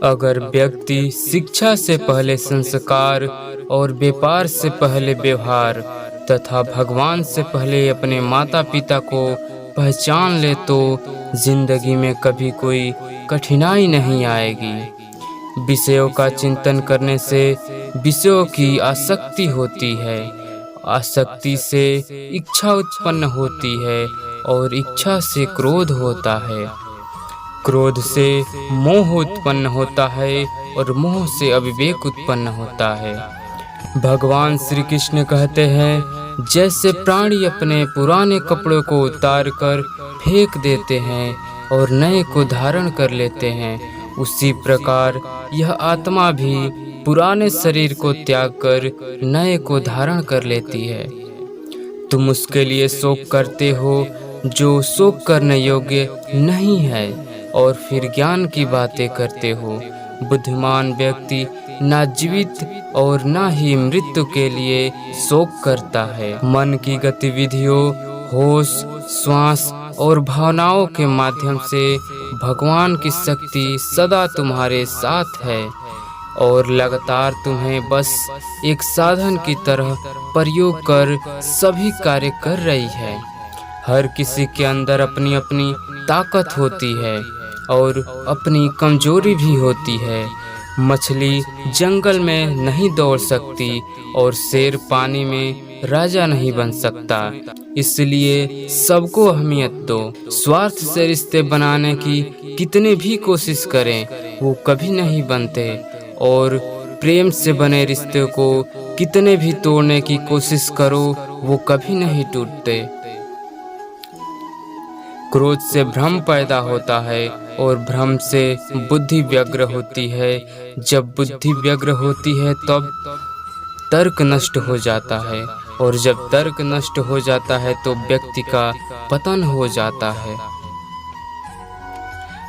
अगर व्यक्ति शिक्षा से पहले संस्कार और व्यापार से पहले व्यवहार तथा भगवान से पहले अपने माता पिता को पहचान ले तो जिंदगी में कभी कोई कठिनाई नहीं आएगी। विषयों का चिंतन करने से विषयों की आसक्ति होती है, आसक्ति से इच्छा उत्पन्न होती है और इच्छा से क्रोध होता है, क्रोध से मोह उत्पन्न होता है और मोह से अविवेक उत्पन्न होता है। भगवान श्री कृष्ण कहते हैं, जैसे प्राणी अपने पुराने कपड़ों को उतार कर फेंक देते हैं और नए को धारण कर लेते हैं, उसी प्रकार यह आत्मा भी पुराने शरीर को त्याग कर नए को धारण कर लेती है। तुम उसके लिए शोक करते हो जो शोक करने योग्य नहीं है और फिर ज्ञान की बातें करते हो। बुद्धिमान व्यक्ति ना जीवित और ना ही मृत्यु के लिए शोक करता है। मन की गतिविधियों, होश, श्वास और भावनाओं के माध्यम से भगवान की शक्ति सदा तुम्हारे साथ है और लगातार तुम्हें बस एक साधन की तरह प्रयोग कर सभी कार्य कर रही है। हर किसी के अंदर अपनी अपनी ताकत होती है और अपनी कमजोरी भी होती है। मछली जंगल में नहीं दौड़ सकती और शेर पानी में राजा नहीं बन सकता, इसलिए सबको अहमियत दो। स्वार्थ से रिश्ते बनाने की कितने भी कोशिश करें वो कभी नहीं बनते और प्रेम से बने रिश्ते को कितने भी तोड़ने की कोशिश करो वो कभी नहीं टूटते। क्रोध से भ्रम पैदा होता है और भ्रम से बुद्धि व्यग्र होती है। जब बुद्धि व्यग्र होती है तब तर्क नष्ट हो जाता है और जब तर्क नष्ट हो जाता है तो व्यक्ति का पतन हो जाता है।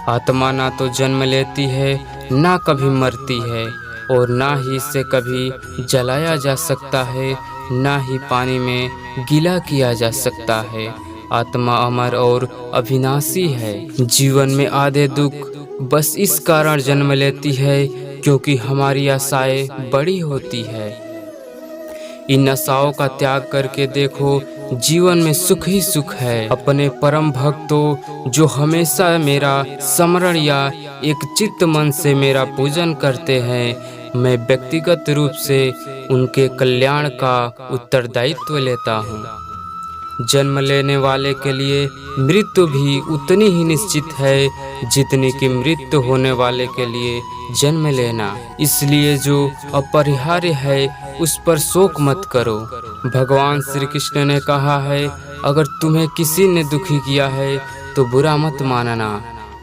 आत्मा ना तो जन्म लेती है, ना कभी मरती है और ना ही इसे कभी जलाया जा सकता है, ना ही पानी में गीला किया जा सकता है। आत्मा अमर और अविनाशी है। जीवन में आधे दुख बस इस कारण जन्म लेती है क्योंकि हमारी आशाएं बड़ी होती है। इन आशाओं का त्याग करके देखो, जीवन में सुख ही सुख है। अपने परम भक्तों जो हमेशा मेरा स्मरण या एक चित्त मन से मेरा पूजन करते हैं, मैं व्यक्तिगत रूप से उनके कल्याण का उत्तरदायित्व लेता हूँ। जन्म लेने वाले के लिए मृत्यु भी उतनी ही निश्चित है जितनी कि मृत्यु होने वाले के लिए जन्म लेना। इसलिए जो अपरिहार्य है उस पर शोक मत करो। भगवान श्री कृष्ण ने कहा है, अगर तुम्हें किसी ने दुखी किया है तो बुरा मत मानना।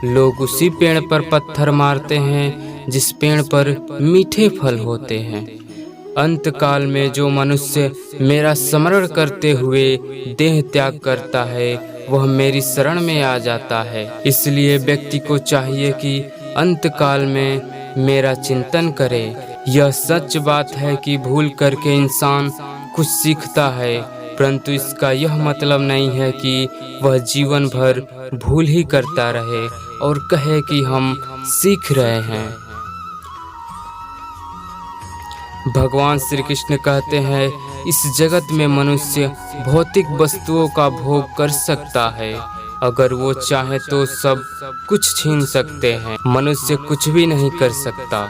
लोग उसी पेड़ पर पत्थर मारते हैं जिस पेड़ पर मीठे फल होते हैं। अंत काल में जो मनुष्य मेरा स्मरण करते हुए देह त्याग करता है वह मेरी शरण में आ जाता है। इसलिए व्यक्ति को चाहिए कि अंत काल में मेरा चिंतन करे। यह सच बात है कि भूल करके इंसान कुछ सीखता है, परंतु इसका यह मतलब नहीं है कि वह जीवन भर भूल ही करता रहे और कहे कि हम सीख रहे हैं। भगवान श्री कृष्ण कहते हैं, इस जगत में मनुष्य भौतिक वस्तुओं का भोग कर सकता है। अगर वो चाहे तो सब कुछ छीन सकते हैं, मनुष्य कुछ भी नहीं कर सकता।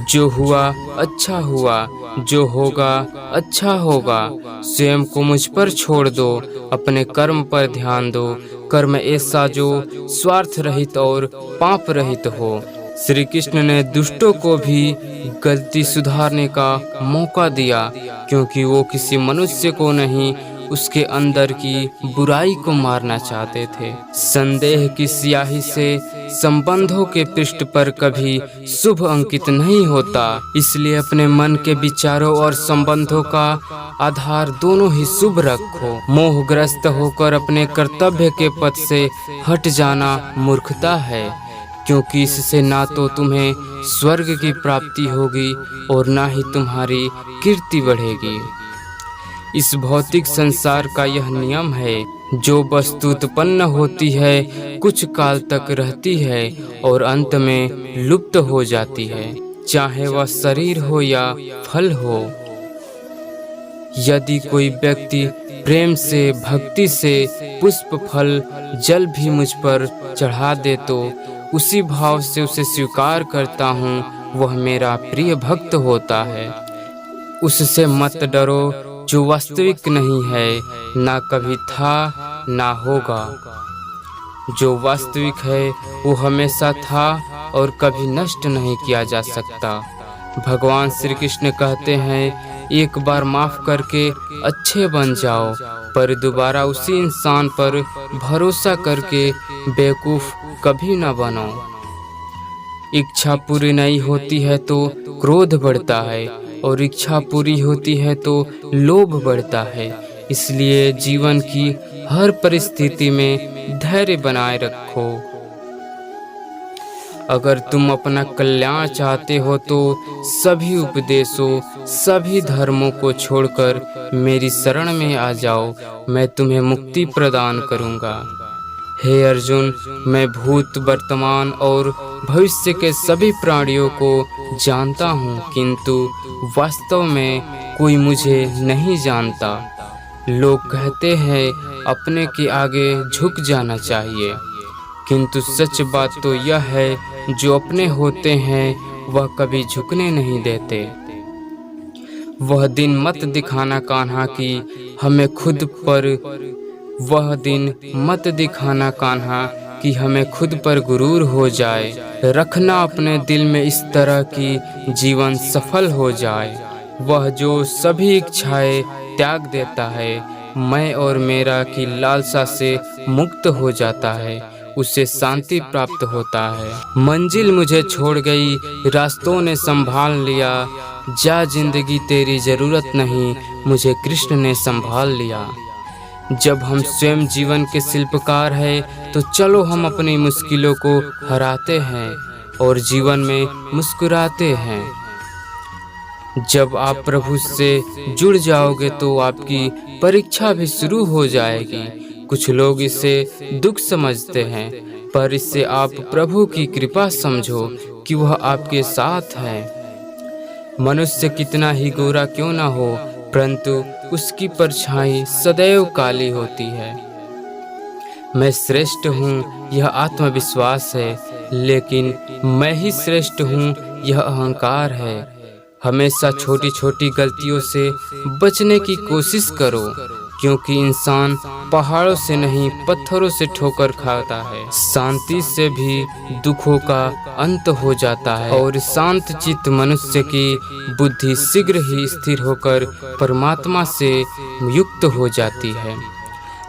जो हुआ अच्छा हुआ, जो होगा अच्छा होगा। स्वयं को मुझ पर छोड़ दो, अपने कर्म पर ध्यान दो। कर्म ऐसा जो स्वार्थ रहित और पाप रहित हो। श्री कृष्ण ने दुष्टों को भी गलती सुधारने का मौका दिया, क्योंकि वो किसी मनुष्य को नहीं उसके अंदर की बुराई को मारना चाहते थे। संदेह की स्याही से संबंधों के पृष्ठ पर कभी शुभ अंकित नहीं होता, इसलिए अपने मन के विचारों और संबंधों का आधार दोनों ही शुभ रखो। मोहग्रस्त होकर अपने कर्तव्य के पथ से हट जाना मूर्खता है, क्योंकि इससे ना तो तुम्हें स्वर्ग की प्राप्ति होगी और ना ही तुम्हारी कीर्ति बढ़ेगी। इस भौतिक संसार का यह नियम है, जो वस्तु उत्पन्न होती है कुछ काल तक रहती है और अंत में लुप्त हो जाती है, चाहे वह शरीर हो या फल हो। यदि कोई व्यक्ति प्रेम से, भक्ति से पुष्प, फल, जल भी मुझ पर चढ़ा दे तो उसी भाव से उसे स्वीकार करता हूँ, वह मेरा प्रिय भक्त होता है। उससे मत डरो जो वास्तविक नहीं है, ना कभी था ना होगा। जो वास्तविक है वो हमेशा था और कभी नष्ट नहीं किया जा सकता। भगवान श्री कृष्ण कहते हैं, एक बार माफ करके अच्छे बन जाओ, पर दोबारा उसी इंसान पर भरोसा करके बेवकूफ कभी न बनो। इच्छा पूरी नहीं होती है तो क्रोध बढ़ता है और इच्छा पूरी होती है तो लोभ बढ़ता है। इसलिए जीवन की हर परिस्थिति में धैर्य बनाए रखो। अगर तुम अपना कल्याण चाहते हो तो सभी उपदेशों, सभी धर्मों को छोड़कर मेरी शरण में आ जाओ, मैं तुम्हें मुक्ति प्रदान करूंगा। हे अर्जुन, मैं भूत, वर्तमान और भविष्य के सभी प्राणियों को जानता हूँ, किंतु वास्तव में कोई मुझे नहीं जानता। लोग कहते हैं अपने के आगे झुक जाना चाहिए, किंतु सच बात तो यह है जो अपने होते हैं वह कभी झुकने नहीं देते। वह दिन मत दिखाना कान्हा कि हमें खुद पर वह दिन मत दिखाना कान्हा कि हमें खुद पर गुरूर हो जाए। रखना अपने दिल में इस तरह की जीवन सफल हो जाए। वह जो सभी इच्छाएं त्याग देता है, मैं और मेरा की लालसा से मुक्त हो जाता है, उसे शांति प्राप्त होता है। मंजिल मुझे छोड़ गई, रास्तों ने संभाल लिया, जा जिंदगी तेरी जरूरत नहीं, मुझे कृष्ण ने संभाल लिया। जब हम स्वयं जीवन के शिल्पकार हैं तो चलो हम अपनी मुश्किलों को हराते हैं और जीवन में मुस्कुराते हैं। जब आप प्रभु से जुड़ जाओगे तो आपकी परीक्षा भी शुरू हो जाएगी। कुछ लोग इसे दुख समझते हैं, पर इससे आप प्रभु की कृपा समझो कि वह आपके साथ है। मनुष्य कितना ही गोरा क्यों ना हो, परंतु उसकी परछाई सदैव काली होती है। मैं श्रेष्ठ हूँ यह आत्मविश्वास है, लेकिन मैं ही श्रेष्ठ हूँ यह अहंकार है। हमेशा छोटी छोटी गलतियों से बचने की कोशिश करो, क्योंकि इंसान पहाड़ों से नहीं पत्थरों से ठोकर खाता है। शांति से भी दुखों का अंत हो जाता है और शांत चित्त मनुष्य की बुद्धि शीघ्र ही स्थिर होकर परमात्मा से युक्त हो जाती है।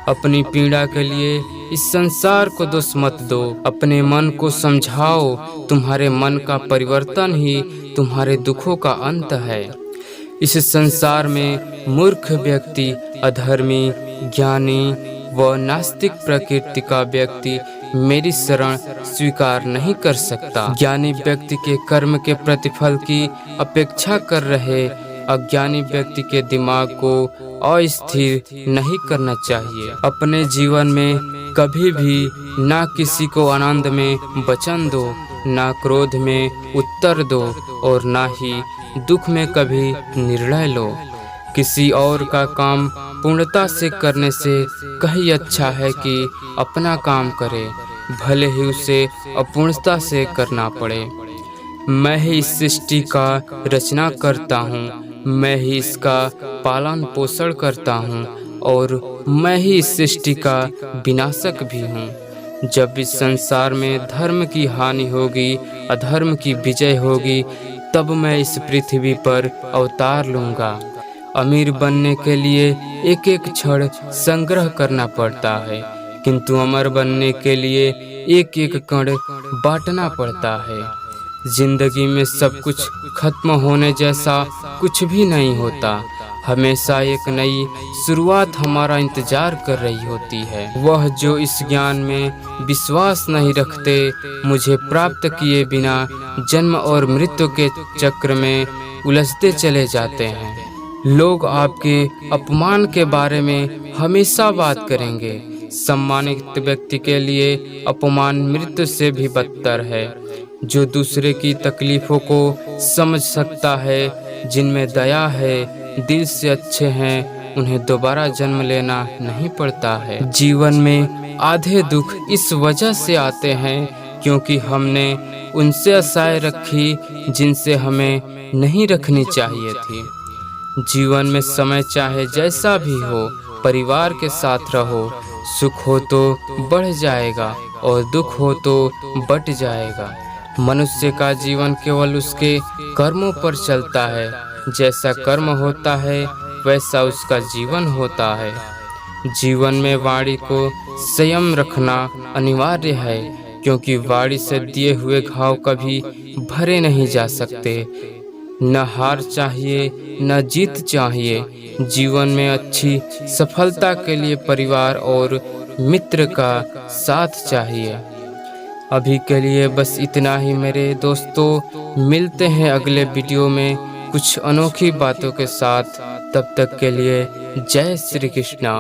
अपनी पीड़ा के लिए इस संसार को दोष मत दो, अपने मन को समझाओ। तुम्हारे मन का परिवर्तन ही तुम्हारे दुखों का अंत है। इस संसार में मूर्ख व्यक्ति, अधर्मी, ज्ञानी व नास्तिक प्रकृति का व्यक्ति मेरी शरण स्वीकार नहीं कर सकता। ज्ञानी व्यक्ति के कर्म के प्रतिफल की अपेक्षा कर रहे अज्ञानी व्यक्ति के दिमाग को अस्थिर नहीं करना चाहिए। अपने जीवन में कभी भी ना किसी को आनंद में वचन दो, ना क्रोध में उत्तर दो और ना ही दुख में कभी निर्णय लो। किसी और का काम पूर्णता से करने से कहीं अच्छा है कि अपना काम करे, भले ही उसे अपूर्णता से करना पड़े। मैं ही इस सृष्टि का रचना करता हूँ, मैं ही इसका पालन पोषण करता हूँ और मैं ही इस सृष्टि का विनाशक भी हूँ। जब इस संसार में धर्म की हानि होगी, अधर्म की विजय होगी, तब मैं इस पृथ्वी पर अवतार लूँगा। अमीर बनने के लिए एक एक क्षण संग्रह करना पड़ता है, किंतु अमर बनने के लिए एक एक कण बांटना पड़ता है। जिंदगी में सब कुछ खत्म होने जैसा कुछ भी नहीं होता। हमेशा एक नई शुरुआत हमारा इंतजार कर रही होती है। वह जो इस ज्ञान में विश्वास नहीं रखते, मुझे प्राप्त किए बिना जन्म और मृत्यु के चक्र में उलझते चले जाते हैं। लोग आपके अपमान के बारे में हमेशा बात करेंगे, सम्मानित व्यक्ति के लिए अपमान मृत्यु से भी बदतर है। जो दूसरे की तकलीफों को समझ सकता है, जिनमें दया है, दिल से अच्छे हैं, उन्हें दोबारा जन्म लेना नहीं पड़ता है। जीवन में आधे दुख इस वजह से आते हैं क्योंकि हमने उनसे आशाएं रखी जिनसे हमें नहीं रखनी चाहिए थी। जीवन में समय चाहे जैसा भी हो, परिवार के साथ रहो। सुख हो तो बढ़ जाएगा और दुख हो तो बट जाएगा। मनुष्य का जीवन केवल उसके कर्मों पर चलता है। जैसा कर्म होता है वैसा उसका जीवन होता है। जीवन में वाणी को संयम रखना अनिवार्य है क्योंकि वाणी से दिए हुए घाव कभी भरे नहीं जा सकते। न हार चाहिए न जीत चाहिए। जीवन में अच्छी सफलता के लिए परिवार और मित्र का साथ चाहिए। अभी के लिए बस इतना ही मेरे दोस्तों। मिलते हैं अगले वीडियो में कुछ अनोखी बातों के साथ। तब तक के लिए जय श्री कृष्णा।